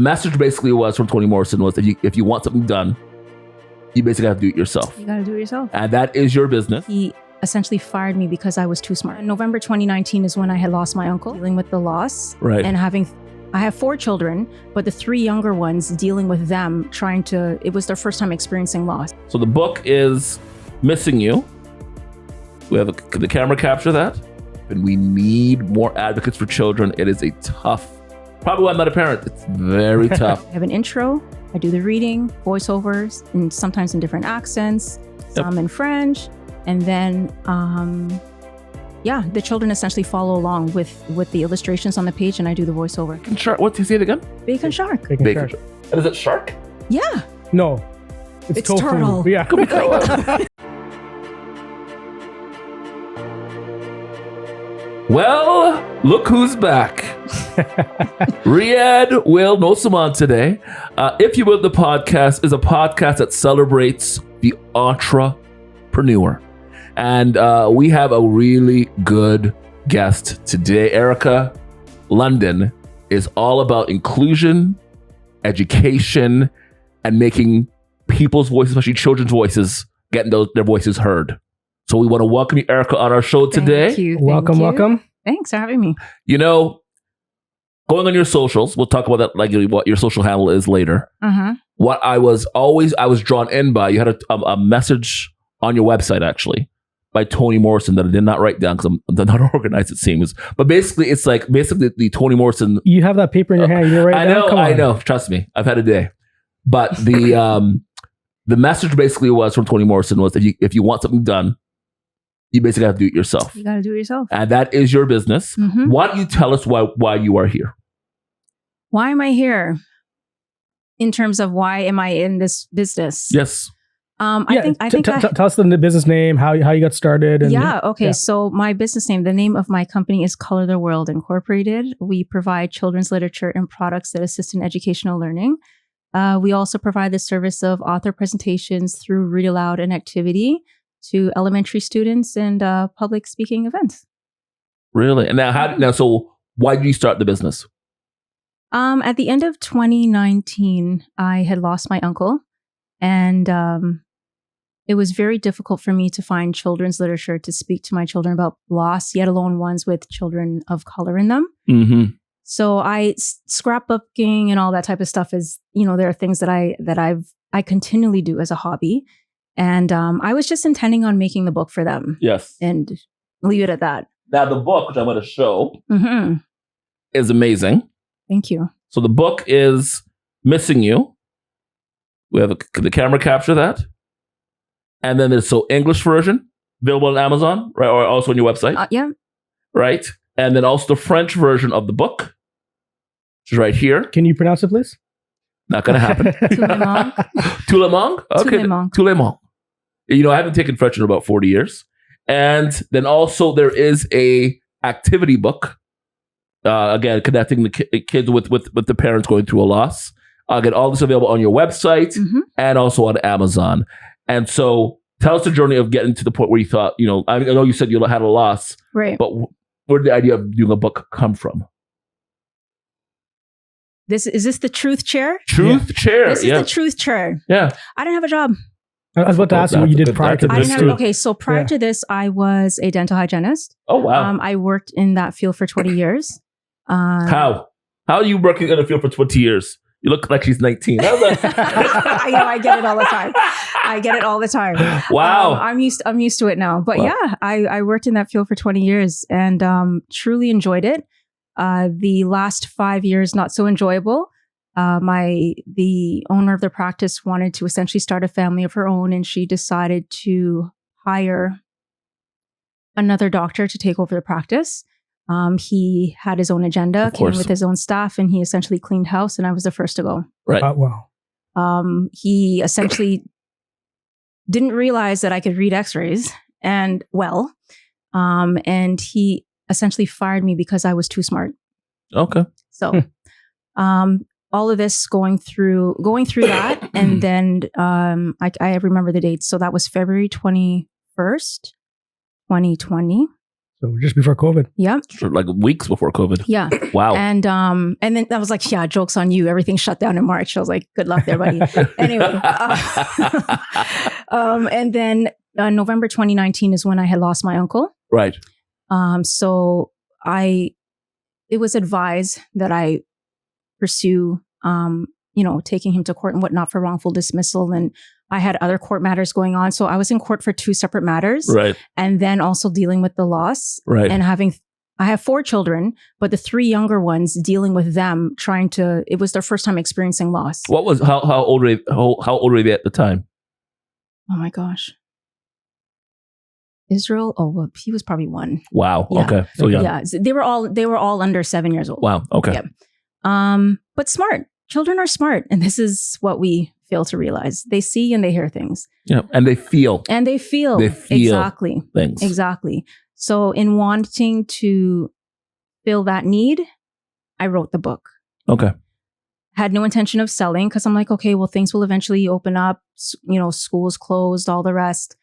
message basically was from Toni Morrison was that if you want something done, you basically have to do it yourself. You got to do it yourself. And that is your business. He essentially fired me because I was too smart. In November 2019 is when I had lost my uncle, dealing with the loss. Right. And I have 4 children, but the 3 younger ones, dealing with them, it was their first time experiencing loss. So the book is Missing You. We have the camera capture that. And we need more advocates for children. It is a tough, probably why I'm not a parent. It's very tough. I have an intro. I do the reading, voiceovers, and sometimes in different accents, some in French. And then, the children essentially follow along with the illustrations on the page, and I do the voiceover. Bacon shark. What's he say it again? Bacon shark. Bacon shark. And is it shark? Yeah. No. It's tofu. turtle. Yeah. Well, look who's back. Riyadh Will Nosaman today. If You Will, the podcast is a podcast that celebrates the entrepreneur. And we have a really good guest today. Erica London is all about inclusion, education, and making people's voices, especially children's voices, getting their voices heard. So we want to welcome you, Erica, on our show today. Thank you. Welcome. Thanks for having me. You know, going on your socials, we'll talk about that, like what your social handle is later. Uh-huh. What I was drawn in by, you had a message on your website, actually, by Toni Morrison that I did not write down because I'm not organized, it seems. But basically, it's like the Toni Morrison. You have that paper in your hand. You write it down? I know. Trust me, I've had a day. But the message basically was from Toni Morrison was that if you want something done, you basically have to do it yourself. You got to do it yourself. And that is your business. Mm-hmm. Why don't you tell us why you are here? Why am I here? In terms of why am I in this business? Yes. I think tell us the business name, how you got started. And, okay. So my business name, the name of my company is Color the World Incorporated. We provide children's literature and products that assist in educational learning. We also provide the service of author presentations through Read Aloud and Activity to elementary students and public speaking events. Really? And so why did you start the business? At the end of 2019, I had lost my uncle, and it was very difficult for me to find children's literature to speak to my children about loss, yet alone ones with children of color in them. Mm-hmm. So scrapbooking and all that type of stuff is, there are things that I continually do as a hobby. And I was just intending on making the book for them. Yes. And leave it at that. Now the book, which I'm going to show, Mm-hmm. is amazing. Thank you. So the book is Missing You. We have the camera capture that. And then there's English version, available on Amazon, right? Or also on your website. Yeah. Right? And then also the French version of the book, which is right here. Can you pronounce it, please? Not going to happen. Toulemont? Okay. Toulemont. I haven't taken French in about 40 years. And then also there is a activity book, again, connecting the kids with the parents going through a loss. Again, all this available on your website and also on Amazon. And so tell us the journey of getting to the point where you thought, I know you said you had a loss, right? But where did the idea of doing a book come from? Is this the truth chair? Truth chair. This is the truth chair. Yeah. I didn't have a job. I was about to ask you what you did prior to this. So prior to this, I was a dental hygienist. Oh, wow. I worked in that field for 20 years. How are you working in the field for 20 years? You look like she's 19. I know. I get it all the time. Wow. I'm used to it now. But yeah, I worked in that field for 20 years and truly enjoyed it. The last 5 years, not so enjoyable. The owner of the practice wanted to essentially start a family of her own, and she decided to hire another doctor to take over the practice. He had his own agenda, came with his own staff, and he essentially cleaned house, and I was the first to go. Right. Wow. He essentially didn't realize that I could read x-rays and he essentially fired me because I was too smart. Okay. So, all of this going through that, and then I remember the dates. So that was February 21st, 2020. So just before COVID. Yeah. Like weeks before COVID. Yeah. Wow. And then I was like, yeah, joke's on you. Everything shut down in March. I was like, good luck there, buddy. Anyway. And then November 2019 is when I had lost my uncle. Right. So it was advised that I pursue, taking him to court and whatnot for wrongful dismissal. And I had other court matters going on. So I was in court for 2 separate matters. Right. And then also dealing with the loss. Right. And I have 4 children, but the 3 younger ones dealing with them, it was their first time experiencing loss. How old were they at the time? Oh my gosh. Israel. Oh, well, he was probably 1. Wow. Yeah. Okay. So young. Yeah. They were all under 7 years old. Wow. Okay. Yeah. But smart. Children are smart. And this is what we fail to realize. They see and they hear things. Yeah. And they feel. Exactly. Things. Exactly. So in wanting to fill that need, I wrote the book. Okay. Had no intention of selling because I'm like, okay, well, things will eventually open up. Schools closed, all the rest.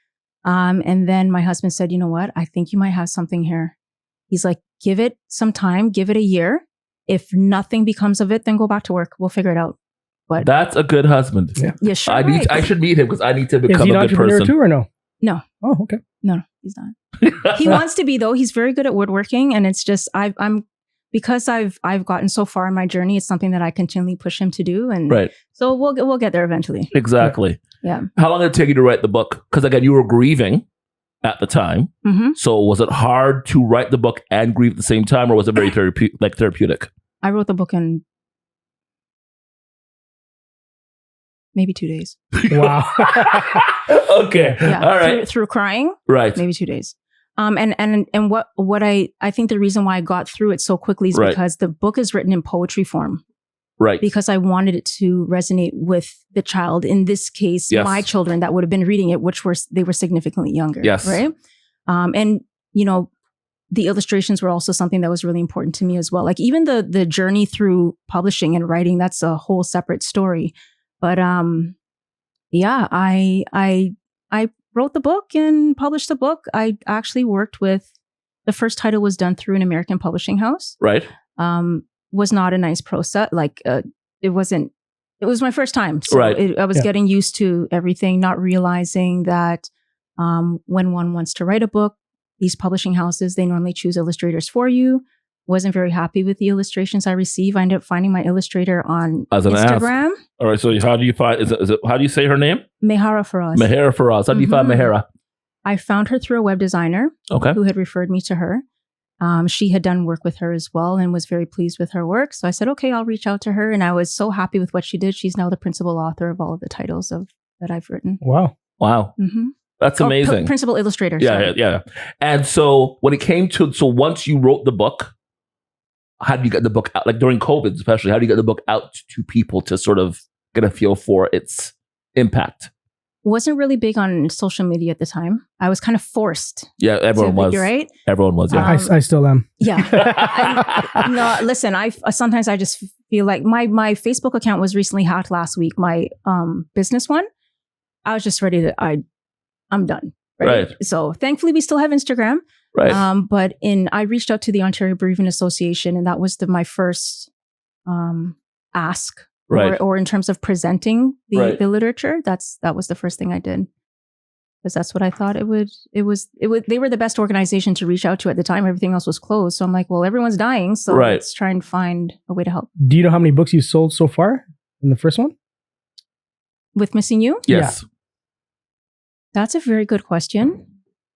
And then my husband said, you know what? I think you might have something here. He's like, give it some time, give it a year. If nothing becomes of it, then go back to work. We'll figure it out. But that's a good husband. Yeah, sure. I should meet him because I need to become a good person. Is he an entrepreneur too or no? No. Oh, okay. No, he's not. He wants to be though. He's very good at woodworking, and it's just because I've gotten so far in my journey. It's something that I continually push him to do, and right. So we'll get there eventually. Exactly. Yeah. How long did it take you to write the book? Because again, you were grieving at the time. Mm-hmm. So was it hard to write the book and grieve at the same time, or was it very therapeutic? I wrote the book in maybe 2 days. Wow. Okay. Yeah. All right. Through crying. Right. Maybe 2 days. And what I think the reason why I got through it so quickly is because the book is written in poetry form. Right. Because I wanted it to resonate with the child. In this case, my children that would have been reading it, they were significantly younger. Yes. Right. And the illustrations were also something that was really important to me as well. Like even the journey through publishing and writing, that's a whole separate story. But I wrote the book and published the book. I actually worked with, the first title was done through an American publishing house. Right. Was not a nice process. It was my first time. So I was getting used to everything, not realizing that when one wants to write a book, these publishing houses, they normally choose illustrators for you. Wasn't very happy with the illustrations I receive. I ended up finding my illustrator on Instagram. All right. So how do you find, how do you say her name? Mehara Faraz. Mehara Faraz. How do you find Mehara? I found her through a web designer who had referred me to her. She had done work with her as well and was very pleased with her work. So I said, okay, I'll reach out to her. And I was so happy with what she did. She's now the principal author of all of the titles that I've written. Wow. Mm-hmm. That's amazing. Principal illustrator. Yeah. And so when it came to, once you wrote the book, how did you get the book out? Like during COVID, especially, how do you get the book out to people to sort of get a feel for its impact? Wasn't really big on social media at the time. I was kind of forced. Yeah, everyone was. Right? Everyone was. Yeah, I still am. Yeah. No, listen. Sometimes I just feel like my Facebook account was recently hacked last week. My business one. I was just ready to. I'm done. Right. So thankfully, we still have Instagram. Right. But I reached out to the Ontario Bereavement Association, and that was my first ask. Right. Or in terms of presenting the literature, that was the first thing I did, because that's what I thought it would. They were the best organization to reach out to at the time. Everything else was closed, so I'm like, well, everyone's dying, so let's try and find a way to help. Do you know how many books you sold so far in the first one? With Missing You? Yes. Yeah. That's a very good question,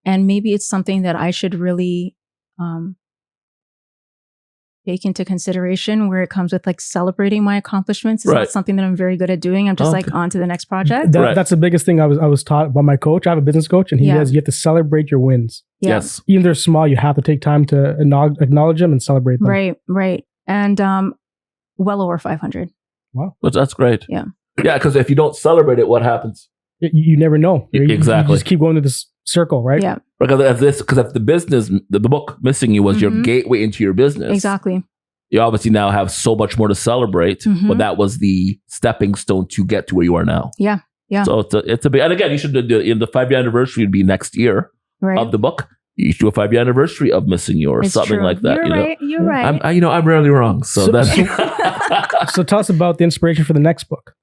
and maybe it's something that I should really take into consideration, where it comes with like celebrating my accomplishments. It's not something that I'm very good at doing. I'm just on to the next project. That's the biggest thing I was taught by my coach. I have a business coach, and he says you have to celebrate your wins. Yeah. Yes. Even if they're small, you have to take time to acknowledge them and celebrate them. Right. And well over 500. Wow. But that's great. Yeah. Yeah, because if you don't celebrate it, what happens? You never know. Exactly. You just keep going to this circle, right? Yeah. Because if the business, the book Missing You was your gateway into your business. Exactly. You obviously now have so much more to celebrate, but that was the stepping stone to get to where you are now. Yeah. Yeah. So it's a big, and again, you should do the 5-year anniversary would be next year of the book. you should do a 5-year anniversary of Missing You or It's something true. like that. You're right. You're right. I'm rarely wrong. So that's So tell us about the inspiration for the next book.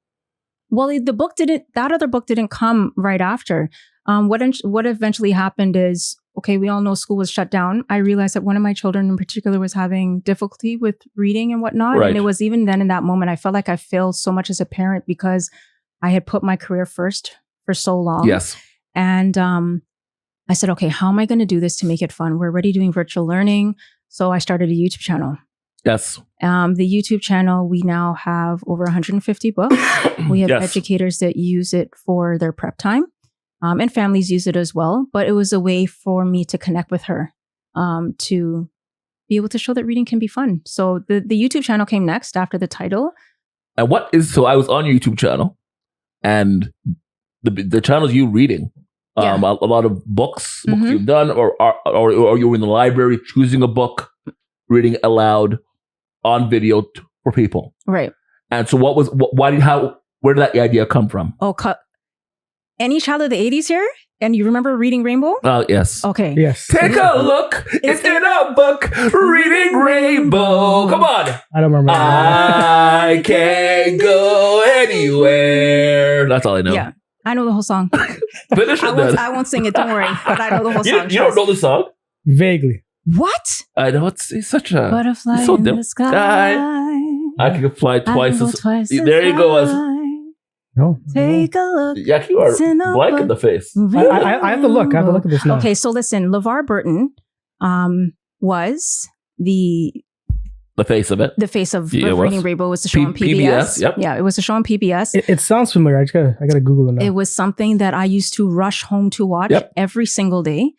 Well, that other book didn't come right after. What eventually happened is, okay, we all know school was shut down. I realized that one of my children in particular was having difficulty with reading and whatnot. Right. And it was even then in that moment, I felt like I failed so much as a parent because I had put my career first for so long. Yes. And I said, okay, how am I going to do this to make it fun? We're already doing virtual learning. So I started a YouTube channel. Yes. The YouTube channel, we now have over 150 books. We have educators that use it for their prep time. And families use it as well. But it was a way for me to connect with her, to be able to show that reading can be fun. So the YouTube channel came next after the title. And so I was on your YouTube channel, and the channel's you reading a lot of books you've done, or you were in the library choosing a book, reading aloud on video for people. Right. And so where did that idea come from? Oh, any child of the 80s here? And you remember Reading Rainbow? Yes. Okay. Yes. Take a look. It's in a book. Reading Rainbow. Come on. I don't remember. I can't go anywhere. That's all I know. Yeah. I know the whole song. Finish it then. I won't sing it. Don't worry. But I know the whole song. You don't know the song? Vaguely. What? I know it's such a butterfly so in the sky. I can fly twice as. Twice There you go. No. Take a look. Yeah, you are blank in the face. I have to look. I have to look at this now. Okay, so listen, LeVar Burton was the face of it. The face of Reading Rainbow. Was the show on PBS. Yep. Yeah, it was a show on PBS. It sounds familiar. I gotta Google it now. It was something that I used to rush home to watch every single day.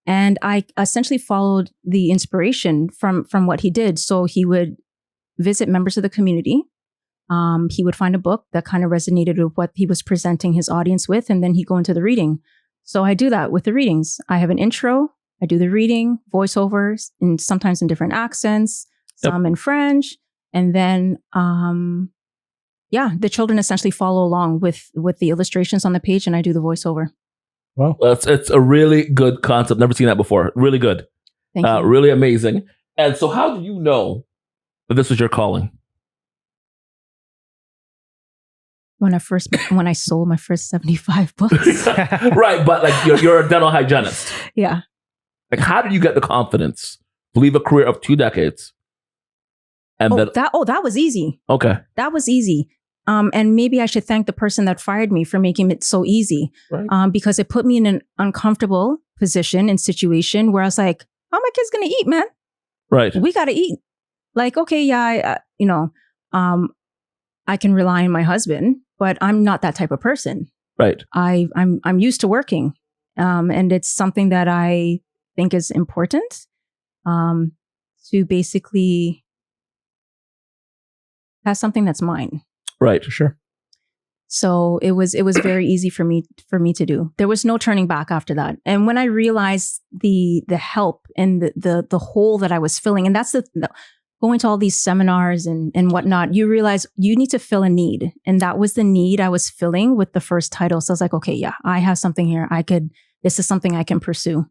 And I essentially followed the inspiration from what he did. So he would visit members of the community. He would find a book that kind of resonated with what he was presenting his audience with, and then he'd go into the reading. So I do that with the readings. I have an intro, I do the reading, voiceovers, and sometimes in different accents, some in French, and then the children essentially follow along with the illustrations on the page, and I do the voiceover. Wow, it's a really good concept. Never seen that before. Really good. Thank you. Really amazing. And so, how did you know that this was your calling? When I sold my first 75 books. Right, but like you're a dental hygienist. Yeah. Like, how did you get the confidence to leave a career of 2 decades? And that was easy. Okay. That was easy. And maybe I should thank the person that fired me for making it so easy. Right. Because it put me in an uncomfortable position and situation where I was like, how are my kids going to eat, man? Right. We got to eat. Like, okay, I can rely on my husband, but I'm not that type of person. Right. I'm used to working. And it's something that I think is important to basically have something that's mine. Right. Sure. So it was very easy for me to do. There was no turning back after that. And when I realized the help and the hole that I was filling, and that's going to all these seminars and whatnot, you realize you need to fill a need. And that was the need I was filling with the first title. So I was like, okay, yeah, I have something here. This is something I can pursue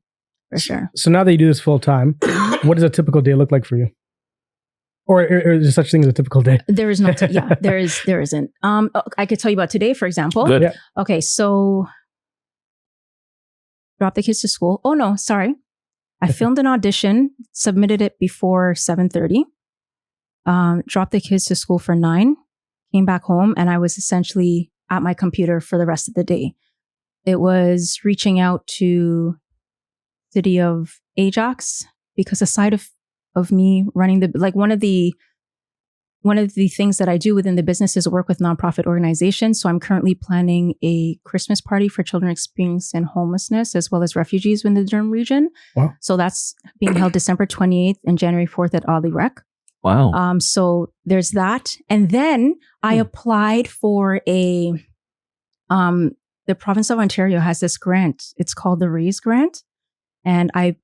for sure. So now that you do this full time, what does a typical day look like for you? Or is there such thing as a typical day? There is no, there isn't. I could tell you about today, for example. Good. Yeah. Okay. So drop the kids to school. Oh no, sorry. I filmed an audition, submitted it before 7:30. Dropped the kids to school for 9, came back home, and I was essentially at my computer for the rest of the day. It was reaching out to city of Ajax because aside of me running one of the things that I do within the business is work with nonprofit organizations. So I'm currently planning a Christmas party for children experiencing homelessness as well as refugees in the Durham region. Wow. So that's being held December 28th and January 4th at Audley Rec. Wow. So there's that. And then I applied for the province of Ontario has this grant. It's called the RAISE grant. And I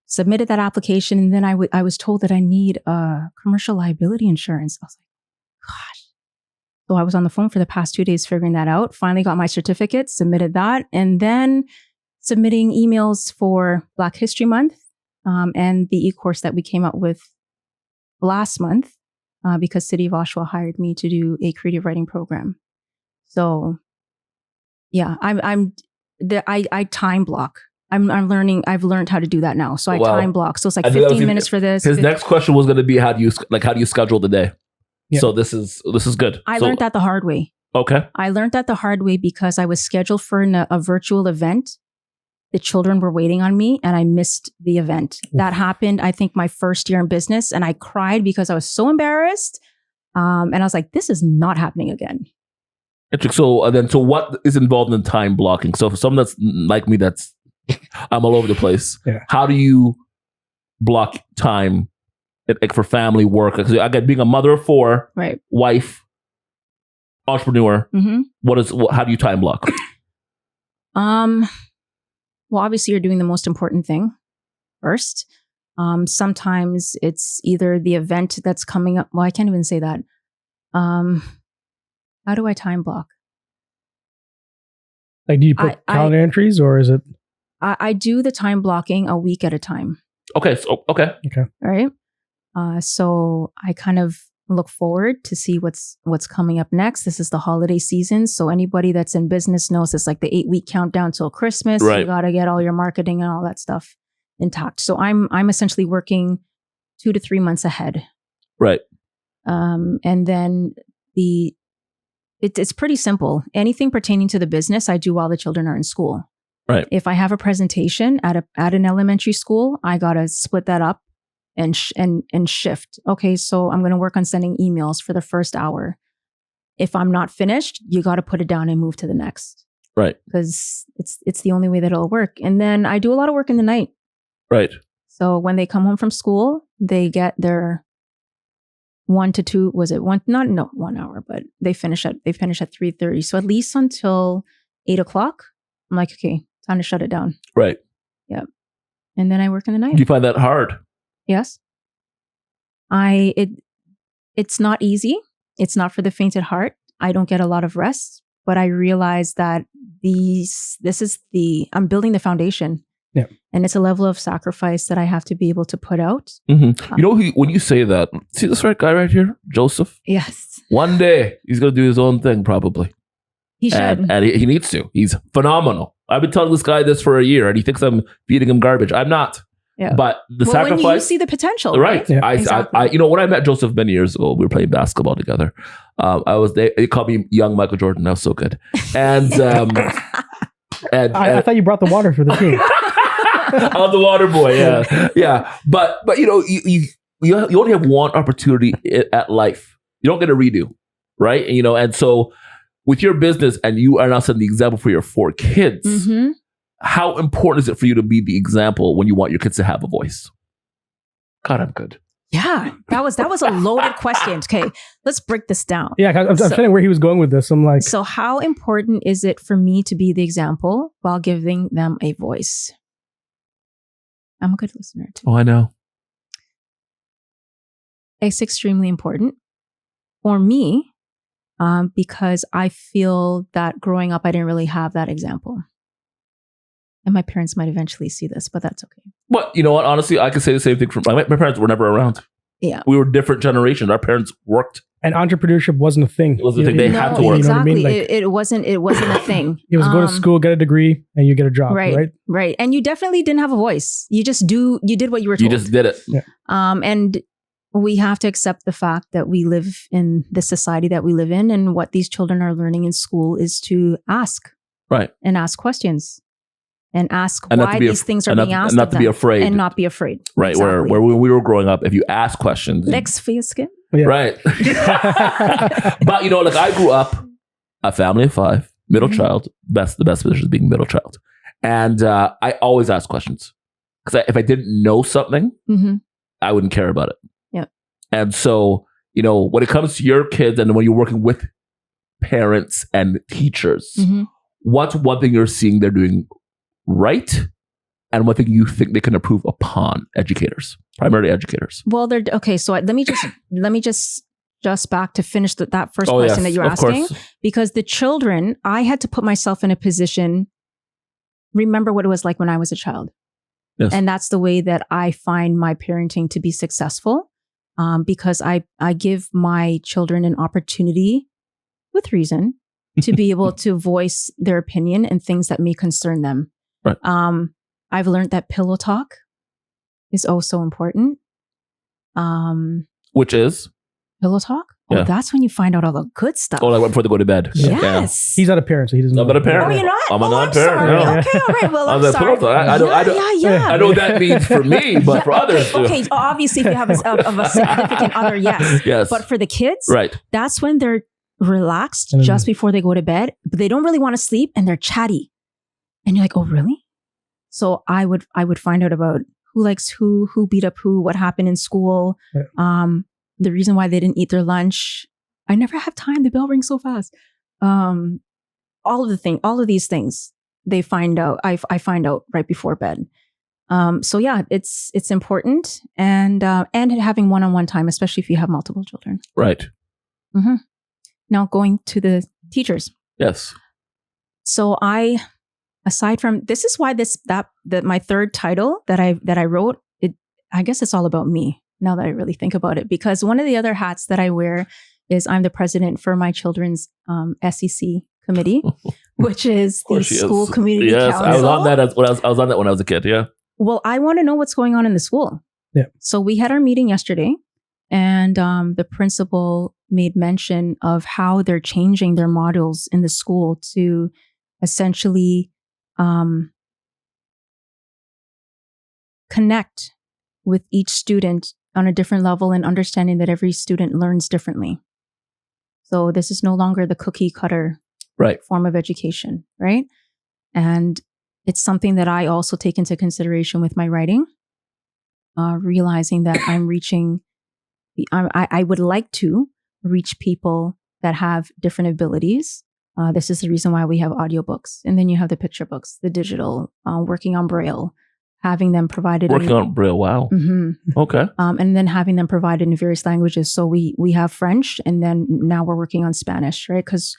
submitted that application. And then I was told that I need commercial liability insurance. I was like, gosh. So I was on the phone for the past 2 days figuring that out. Finally got my certificate, submitted that. And then submitting emails for Black History Month and the e-course that we came out with last month because City of Oshawa hired me to do a creative writing program. So yeah, I time block. I'm learning. I've learned how to do that now. So I time block. So it's like 15 minutes for this. His next question was going to be how do you schedule the day? Yeah. So this is good. I learned that the hard way. Okay. I learned that the hard way because I was scheduled for a virtual event. The children were waiting on me and I missed the event. That happened, I think, my first year in business. And I cried because I was so embarrassed. And I was like, this is not happening again. So what is involved in time blocking? So for someone that's like me, I'm all over the place. Yeah. How do you block time for family work? Because again, being a mother of 4, right, wife, entrepreneur, how do you time block? Well, obviously you're doing the most important thing first. Sometimes it's either the event that's coming up. Well, I can't even say that. How do I time block? Like, do you put calendar entries or is it? I do the time blocking a week at a time. Okay. Okay. Right. So I kind of look forward to see what's coming up next. This is the holiday season. So anybody that's in business knows it's like the 8-week countdown till Christmas. Right. You got to get all your marketing and all that stuff intact. So I'm essentially working 2 to 3 months ahead. Right. And then it's pretty simple. Anything pertaining to the business, I do while the children are in school. Right. If I have a presentation at an elementary school, I got to split that up and shift. Okay, so I'm going to work on sending emails for the first hour. If I'm not finished, you got to put it down and move to the next. Right. Because it's the only way that it'll work. And then I do a lot of work in the night. Right. So when they come home from school, they get their 1 to 2, was it 1? No, 1 hour, but they finish at 3:30. So at least until 8 o'clock, I'm like, okay, time to shut it down. Right. Yep. And then I work in the night. Do you find that hard? Yes. It's not easy. It's not for the faint at heart. I don't get a lot of rest, but I realize that I'm building the foundation. Yeah. And it's a level of sacrifice that I have to be able to put out. Mm-hmm. You know, when you say that, see this guy right here, Joseph? Yes. One day he's going to do his own thing, probably. He should. And he needs to. He's phenomenal. I've been telling this guy this for a year and he thinks I'm feeding him garbage. I'm not. Yeah. But the sacrifice. When you see the potential. Right. Yeah. Exactly. When I met Joseph many years ago, we were playing basketball together. They called me young Michael Jordan. I was so good. And, I thought you brought the water for the team. I'm the water boy. Yeah. Yeah. But you only have one opportunity at life. You don't get a redo. Right. And so with your business and you are now setting the example for your 4 kids, mm-hmm. How important is it for you to be the example when you want your kids to have a voice? God, I'm good. Yeah, that was a loaded question. Okay, let's break this down. Yeah, I'm trying to where he was going with this. I'm like, so how important is it for me to be the example while giving them a voice? I'm a good listener too. Oh, I know. It's extremely important for me because I feel that growing up, I didn't really have that example. And my parents might eventually see this, but that's okay. But you know what? Honestly, I could say the same thing. My parents were never around. Yeah. We were different generations. Our parents worked. And entrepreneurship wasn't a thing. It wasn't a thing. They had to work. Exactly. You know what I mean? It wasn't a thing. It was go to school, get a degree, and you get a job, right? Right. And you definitely didn't have a voice. You did what you were told. You just did it. Yeah. And we have to accept the fact that we live in the society that we live in, and what these children are learning in school is to ask. Right. And ask questions. And ask why these things are being asked. And not to be afraid. And not be afraid. Right. Exactly. Where when we were growing up, if you ask questions. Lex Fiaskin. Yeah. Right. But I grew up a family of 5, middle mm-hmm. child. The best position is being middle child. And I always ask questions. Because if I didn't know something, mm-hmm. I wouldn't care about it. Yeah. And so, when it comes to your kids and when you're working with parents and teachers, mm-hmm. what's one thing you're seeing they're doing right, and what thing you think they can improve upon educators, primarily educators? Well, they're okay. So let me just back to finish that first question that you're asking, because the children, I had to put myself in a position remember what it was like when I was a child. Yes. And that's the way that I find my parenting to be successful, because I give my children an opportunity, with reason, to be able to voice their opinion and things that may concern them. Right. I've learned that pillow talk is so important. Which is? Pillow talk? Yeah. Oh, that's when you find out all the good stuff. Oh, like right before they go to bed. Yes. He's not a parent, so he doesn't know. I'm not a parent. Oh, you're not? I'm a Oh, non-parent. sorry. No. Okay, all right. Well, I I'm was like, sorry. pillow talk. I know what that means for me, but for others. Okay, obviously, if you have a significant other, yes. Yes. But for the kids, Right. that's when they're relaxed Mm. just before they go to bed, but they don't really want to sleep and they're chatty. And you're like, oh, really? So I would find out about who likes who beat up who, what happened in school, the reason why they didn't eat their lunch. I never have time. The bell rings so fast. All of these things they find out. I find out right before bed. So yeah, it's important, and having one-on-one time, especially if you have multiple children. Right. Mm-hmm. Now going to the teachers. Yes. So aside from this is why my third title that I wrote, I guess it's all about me now that I really think about it, because one of the other hats that I wear is I'm the president for my children's SEC committee, which is the school community council. I was on that when I was a kid. Yeah. Well, I want to know what's going on in the school. Yeah. So we had our meeting yesterday, and the principal made mention of how they're changing their modules in the school to essentially connect with each student on a different level and understanding that every student learns differently. So this is no longer the cookie cutter form of education, right? And it's something that I also take into consideration with my writing, realizing that I would like to reach people that have different abilities. This is the reason why we have audiobooks. And then you have the picture books, the digital, working on Braille, having them provided. Working on Braille, wow. Mm-hmm. Okay. And then having them provided in various languages. So we have French, and then now we're working on Spanish, right? Because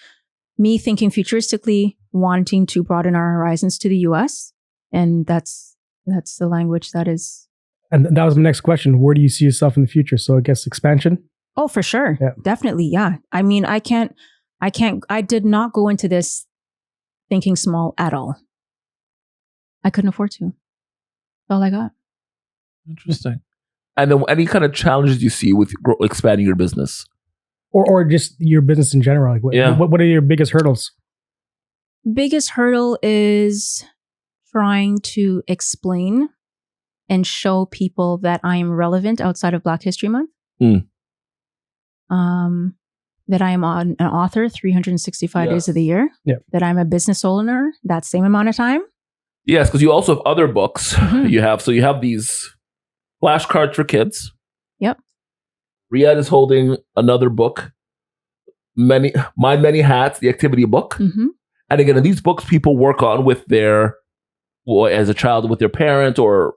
me thinking futuristically, wanting to broaden our horizons to the US, and that's the language that is. And that was my next question. Where do you see yourself in the future? So I guess expansion? Oh, for sure. Yeah. Definitely. Yeah. I mean, I did not go into this thinking small at all. I couldn't afford to. That's all I got. Interesting. And then any kind of challenges you see with expanding your business? Or just your business in general? Like what are your biggest hurdles? Biggest hurdle is trying to explain and show people that I am relevant outside of Black History Month. Mm. That I am an author 365 days of the year. Yep. That I'm a business owner that same amount of time. Yes, because you also have other books. Mm-hmm. You have these flashcards for kids. Yep. Riyadh is holding another book, Many Hats, the activity book. Mm-hmm. And again, these books people work on with as a child with their parent or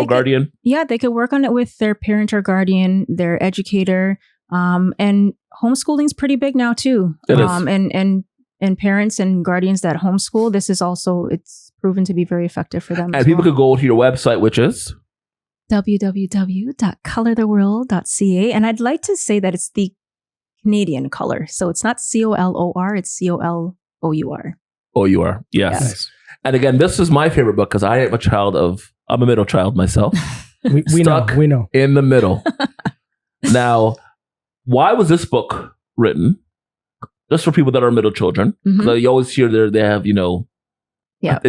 guardian. They could work on it with their parent or guardian, their educator. And homeschooling is pretty big now too. It is. And parents and guardians that homeschool, this is also, it's proven to be very effective for them. And people could go to your website, which is www.colortheworld.ca. And I'd like to say that it's the Canadian color. So it's not COLOR, it's COLOUR. OUR, yes. Nice. And again, this is my favorite book because I'm a middle child myself. we know. In the middle. Now, why was this book written? Just for people that are middle children. Mm-hmm. So you always hear they have, they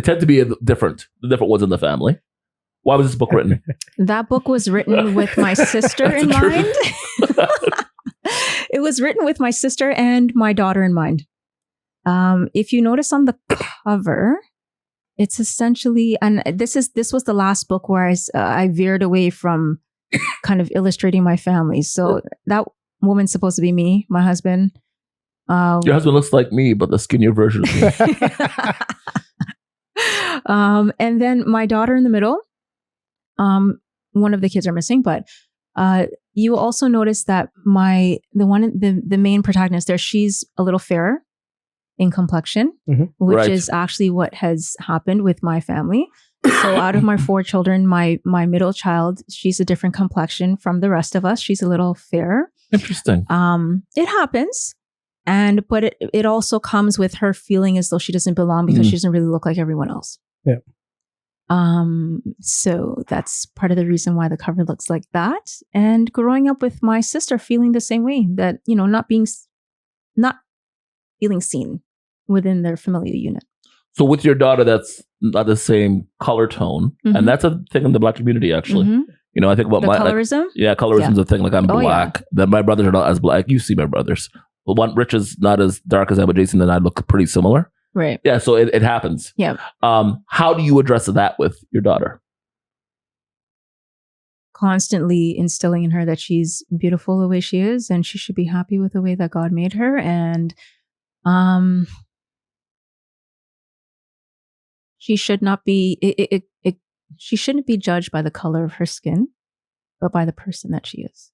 tend to be the different ones in the family. Why was this book written? That book was written with my sister in mind. It was written with my sister and my daughter in mind. If you notice on the cover, it's essentially, and this was the last book where I veered away from kind of illustrating my family. So that woman's supposed to be me, my husband. Your husband looks like me, but the skinnier version of me. And then my daughter in the middle. One of the kids are missing, but you also notice that the main protagonist there, she's a little fairer in complexion, Mhm. which Right. is actually what has happened with my family. So out of my 4 children, my middle child, she's a different complexion from the rest of us. She's a little fair. Interesting. It happens. But it also comes with her feeling as though she doesn't belong because she doesn't really look like everyone else. Yeah. So that's part of the reason why the cover looks like that. And growing up with my sister feeling the same way, that, not feeling seen within their familial unit. So with your daughter, that's not the same color tone, and that's a thing in the Black community. Actually, Mhm. I think about The my colorism. colorism's a thing. Like I'm Oh, yeah. black, that my brothers are not as black. You see my brothers. Well, Rich is not as dark as I, but Jason and I look pretty similar. Right. Yeah, so it happens. Yeah. How do you address that with your daughter? Constantly instilling in her that she's beautiful the way she is and she should be happy with the way that God made her. And she should not be, she shouldn't be judged by the color of her skin, but by the person that she is.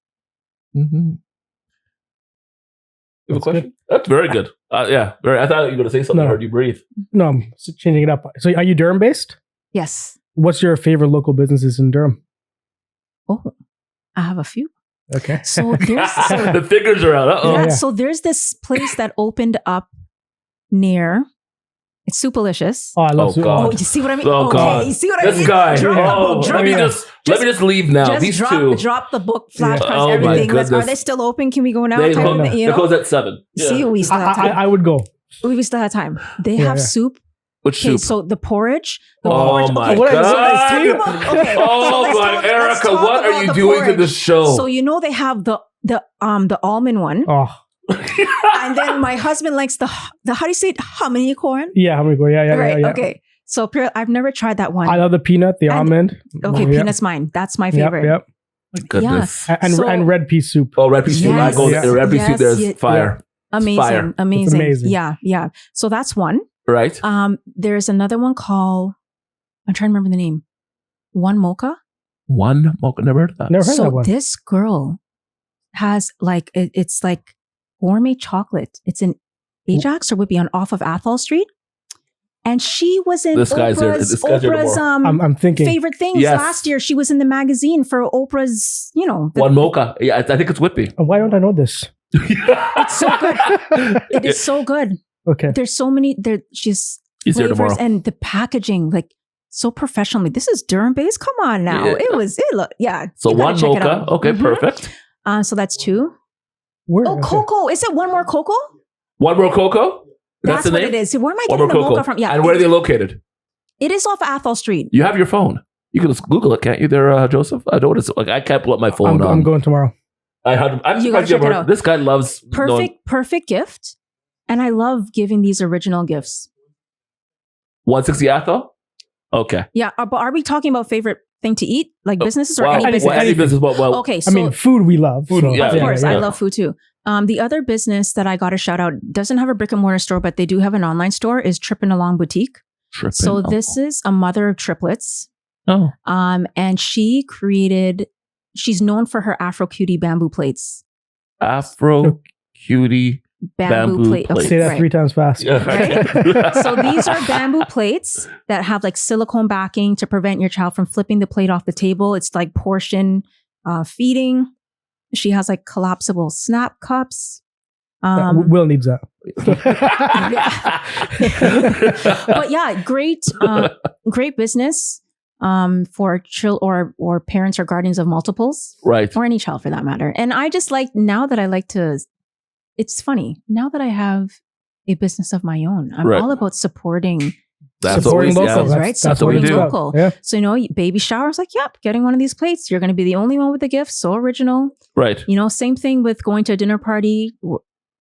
Mm-hmm. You have a That's question? good. That's very good. Yeah, very. I thought you were going to say something. No. I heard you breathe. No, I'm changing it up. So are you Durham based? Yes. What's your favorite local businesses in Durham? Oh, I have a few. Okay. So there's The figures are out. Uh-oh. Yeah. so there's this place that opened up near. It's Superlicious. Oh, I love Oh, Su- God. Oh, you see what I mean? Oh, God. Okay, you see what I mean? This guy. Drop the book, drop let me the book. just leave now. Just These drop, two. drop the book, flashcards, Oh, my everything. Are goodness. they still open? Can we go now? They Type close, of thing, they close at 7. Yeah. See, we still have time. I would go. We still have time. They Yeah, have yeah. soup. Which Okay, soup? so the porridge. The Oh porridge. my okay, What is God. this? Okay, Oh so let's my let's Erica, talk what are about you the doing to porridge. this show? So they have the almond one, Oh, and then my husband likes the how do you say it? Hominy corn. yeah. How many go? Yeah. Right. Yeah. Okay. So I've never tried that one. I love the peanut, the And- almond. Okay, Yep. peanuts mine. That's my favorite. Yep. My goodness. And red pea soup. Oh, red pea soup. I Yes. go Yeah. the red pea soup. Yes, There's yeah. fire. Amazing, fire. amazing, amazing. Yeah. So that's one. Right? There's another one called, I'm trying to remember the name. One Mocha. One mocha. Never heard of that. Never heard So that one. this girl has it's like gourmet chocolate. It's in Ajax or would be on off of Athol Street. And she was in This guy's here. Oprah's, This guy's here Oprah's I'm thinking. favorite things Yes. last year. She was in the magazine for Oprah's, One mocha. Yeah, I think it's Whitby. Why don't I know this? it's so good. It is so good. Okay. There's so many she's He's here flavors tomorrow. and the packaging, like so professionally. This is Durham based. Come on now. Yeah. Yeah. So you gotta one check it mocha. out. Okay, Mhm. perfect. So that's 2. Where? Oh, Okay. cocoa. Is it One More Cocoa? One more cocoa? That's the what name? it is. Where am I One getting more the cocoa. mocha from? Yeah. And where are they located? It is off Athol Street. You have your phone. You can just Google it, can't you, there, Joseph? I don't. I can't pull up my phone. I'm going tomorrow. I'm You gotta surprised check it out. This guy loves Perfect gift. And I love giving these original gifts. 160 Atho. Okay. Yeah. But are we talking about favorite thing to eat? Like businesses or Well, any business? any business. Well, Okay. So I mean, food we love. Food, so- yeah, of course, yeah. I love food too. The other business that I got to shout out doesn't have a brick and mortar store, but they do have an online store is Trippin' Along Boutique. tripping. So this is a mother of triplets. Oh. And she's known for her Afro Cutie bamboo plates. Afro cutie. Bamboo plate. plates. Say that right. 3 times fast. Yeah. Right? So these are bamboo plates that have like silicone backing to prevent your child from flipping the plate off the table. It's like portion feeding. She has like collapsible snap cups. Will needs that. But yeah, great business for or parents or guardians of multiples, Right. or any child for that matter. And I just it's funny now that I have a business of my own. I'm Right. all about supporting That's Supporting always, local. yeah. right? That's what we Supporting do. local. Yeah. So, baby showers, like, yep, getting one of these plates. You're going to be the only one with the gift. So original. Right. Same thing with going to a dinner party.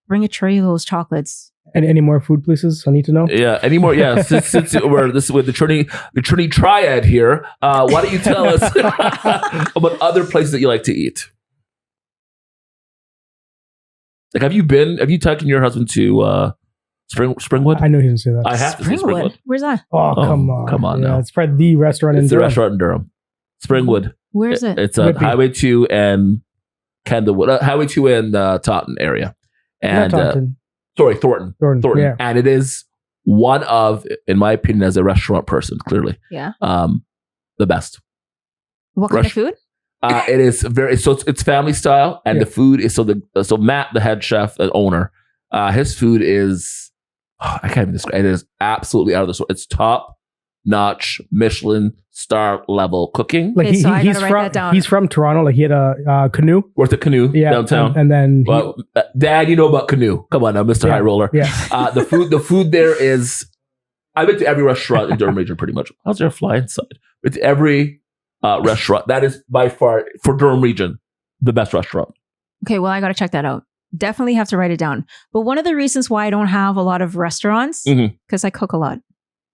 Bring a tray of those chocolates. And any more food places I need to know? Yeah. Any more? Yeah. Since we're this with the Trinity Triad here, why don't you tell us about other places that you like to eat? Like, have you taken your husband to Springwood? I know he didn't say that. I have to say Springwood. Where's that? Oh, come on. come on Yeah, now. it's probably the restaurant in It's the Durham. restaurant in Durham. Springwood. Where's it? It's on Whitby. Highway 2 and Kendallwood. Highway 2 and Taunton area. Not And Taunton. Sorry, Thornton. Thornton. Yeah. And it is one of, in my opinion, as a restaurant person, clearly, Yeah. the best. What kind of food? It is it's family style, and the food is so Matt, the head chef, the owner, his food is I can't even describe it. It is absolutely out of this world. It's top notch Michelin star level cooking. Like Okay, so I gotta write that down. He's from Toronto. Like he had a canoe. Worth a canoe downtown. And then Dad, you know about canoe. Come on now, Mr. High Roller. Yeah. The food there is, I've been to every restaurant in Durham region pretty much. How's there a fly inside? It's every restaurant. That is by far, for Durham region, the best restaurant. Okay, well, I got to check that out. Definitely have to write it down. But one of the reasons why I don't have a lot of restaurants, because I cook a lot.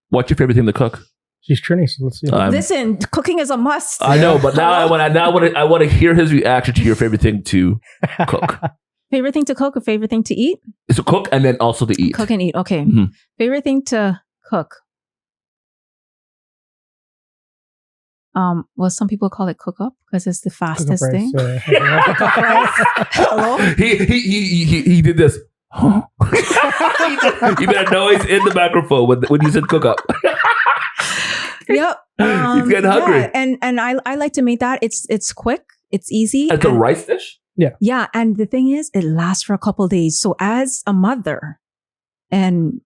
What's your favorite thing to cook? She's Trini, so let's see. Listen, cooking is a must. I know, but now I want to hear his reaction to your favorite thing to cook. Favorite thing to cook or favorite thing to eat? It's to cook and then also to eat. Cook and eat. Okay. Mhm. Favorite thing to cook. Well, some people call it cook up because it's the fastest thing. Hello? He did this. Huh? He made a noise in the microphone when you said cook up. Yep. He's getting hungry. Yeah, and I like to make that. It's quick. It's easy. It's a rice dish? Yeah. And the thing is, it lasts for a couple of days. So as a mother and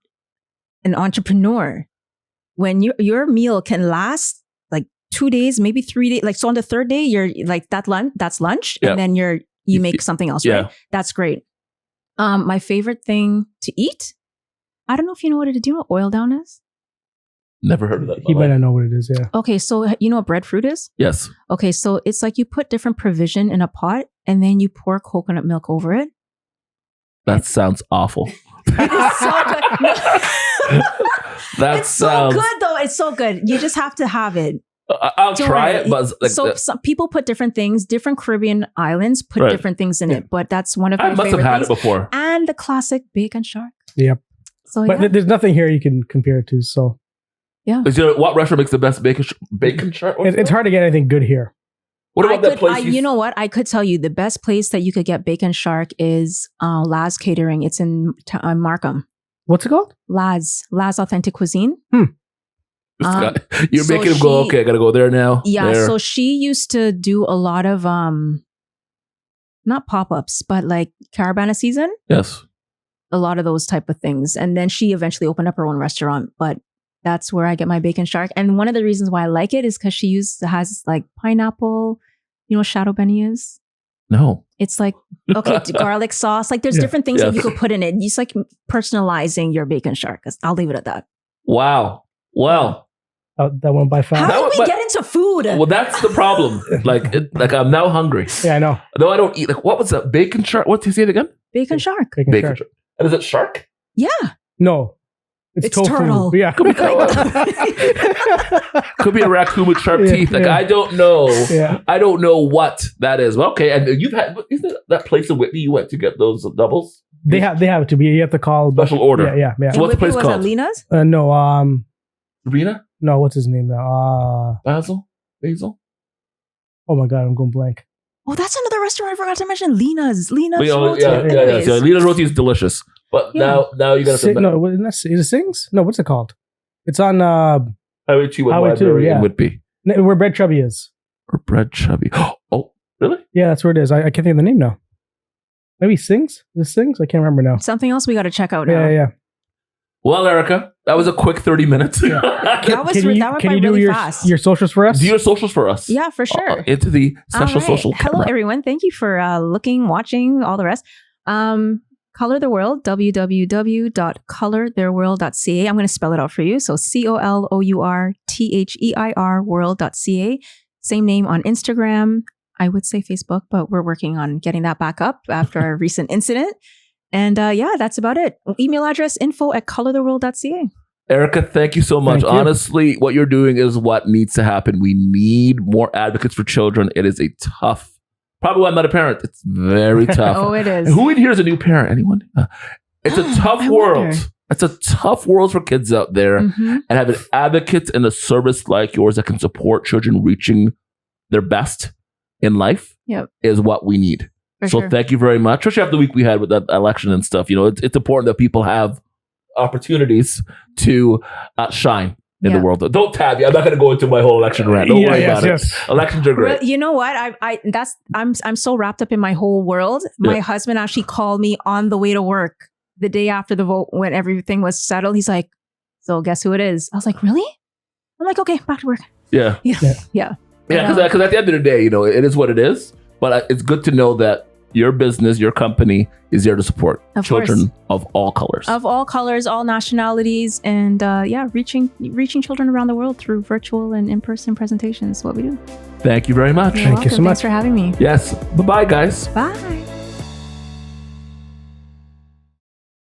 an entrepreneur, when your meal can last like 2 days, maybe 3 days, like so on the third day, you're like that's lunch. And then you make something else, right? That's great. My favorite thing to eat. I don't know if you know what it is. Do you know what oil down is? Never heard of that. He might not know what it is, yeah. Okay, so you know what breadfruit is? Yes. Okay, so it's like you put different provision in a pot and then you pour coconut milk over it. That sounds awful. It is so good. It's so good though. It's so good. You just have to have it. I'll try it, but some people put different things. Different Caribbean islands put different things in it, but that's one of my favorite things. I must have had it before. And the classic bacon shark. Yep. So but there's nothing here you can compare it to. So yeah. What restaurant makes the best bacon shark? It's hard to get anything good here. What about that place? You know what? I could tell you the best place that you could get bacon shark is Laz Catering. It's in Markham. What's it called? Laz Authentic Cuisine. You're making him go, okay, I gotta go there now. Yeah, so she used to do a lot of not pop-ups, but like Caravana season. Yes. A lot of those type of things. And then she eventually opened up her own restaurant, but that's where I get my bacon shark. And one of the reasons why I like it is because she has like pineapple. You know what shadow benny is? No. It's like, okay, garlic sauce. Like there's different things that you could put in it. It's like personalizing your bacon shark. I'll leave it at that. Wow. Well. That went by fast. How did we get into food? Well, that's the problem. Like I'm now hungry. Yeah, I know. No, I don't eat. Like, what was that? Bacon shark? What did you say it again? Bacon shark. Bacon shark. And is it shark? Yeah. No. It's tofu. Turtle. Yeah. Could be a raccoon with sharp teeth. Like I don't know. Yeah. I don't know what that is. Okay, and you've had isn't that place in Whitby you went to get those doubles? They have to be. You have to call special order. Yeah. So what's the place called? Was it Lena's? No. Rena? No. What's his name now? Basil. Oh my God, I'm going blank. Oh, that's another restaurant I forgot to mention. Lena's Roti. Yeah. Lena's Roti is delicious. But now you got to no. Is it Sings? No, what's it called? It's on Highway 2 in Whitby. Where Bread Chubby is. Or Bread Chubby. Oh, really? Yeah, that's where it is. I can't think of the name now. Maybe Sings? Is it Sings? I can't remember now. Something else we got to check out now. Yeah. Well, Erica, that was a quick 30 minutes. That went really fast. Your socials for us? Do your socials for us. Yeah, for sure. Into the special social Hello, camera. everyone. Thank you for looking, watching, all the rest. Color the World, www.colortheirworld.ca. I'm going to spell it out for you. So COLOURTHEIR world.ca. Same name on Instagram. I would say Facebook, but we're working on getting that back up after a recent incident. And that's about it. Email address info@colortheworld.ca. Erica, thank you so much. Honestly, what you're doing is what needs to happen. We need more advocates for children. It is a tough, probably why I'm not a parent. It's very tough. Oh, it is. And who in here is a new parent? Anyone? It's a tough world. Wonder. It's a tough world for kids out there. And having advocates in a service like yours that can support children reaching their best in life is what we need. For So sure. thank you very much. Especially after the week we had with that election and stuff. You know, it's important that people have opportunities to shine in the world. Don't tab you. I'm not going to go into my whole election rant. Don't worry about it. Elections are great. Well, you know what? I'm so wrapped up in my whole world. My husband actually called me on the way to work the day after the vote when everything was settled. He's like, "So guess who it is?" I was like, "Really?" I'm like, "Okay, back to work." Yeah. Because Because at the end of the day, you know, it is what it is. But it's good to know that your business, your company is there to support children of all colors. Of all colors, all nationalities, and reaching children around the world through virtual and in-person presentations is what we do. Thank you very much. Thank you so much. Thanks for having me. Yes. Bye-bye, guys. Bye.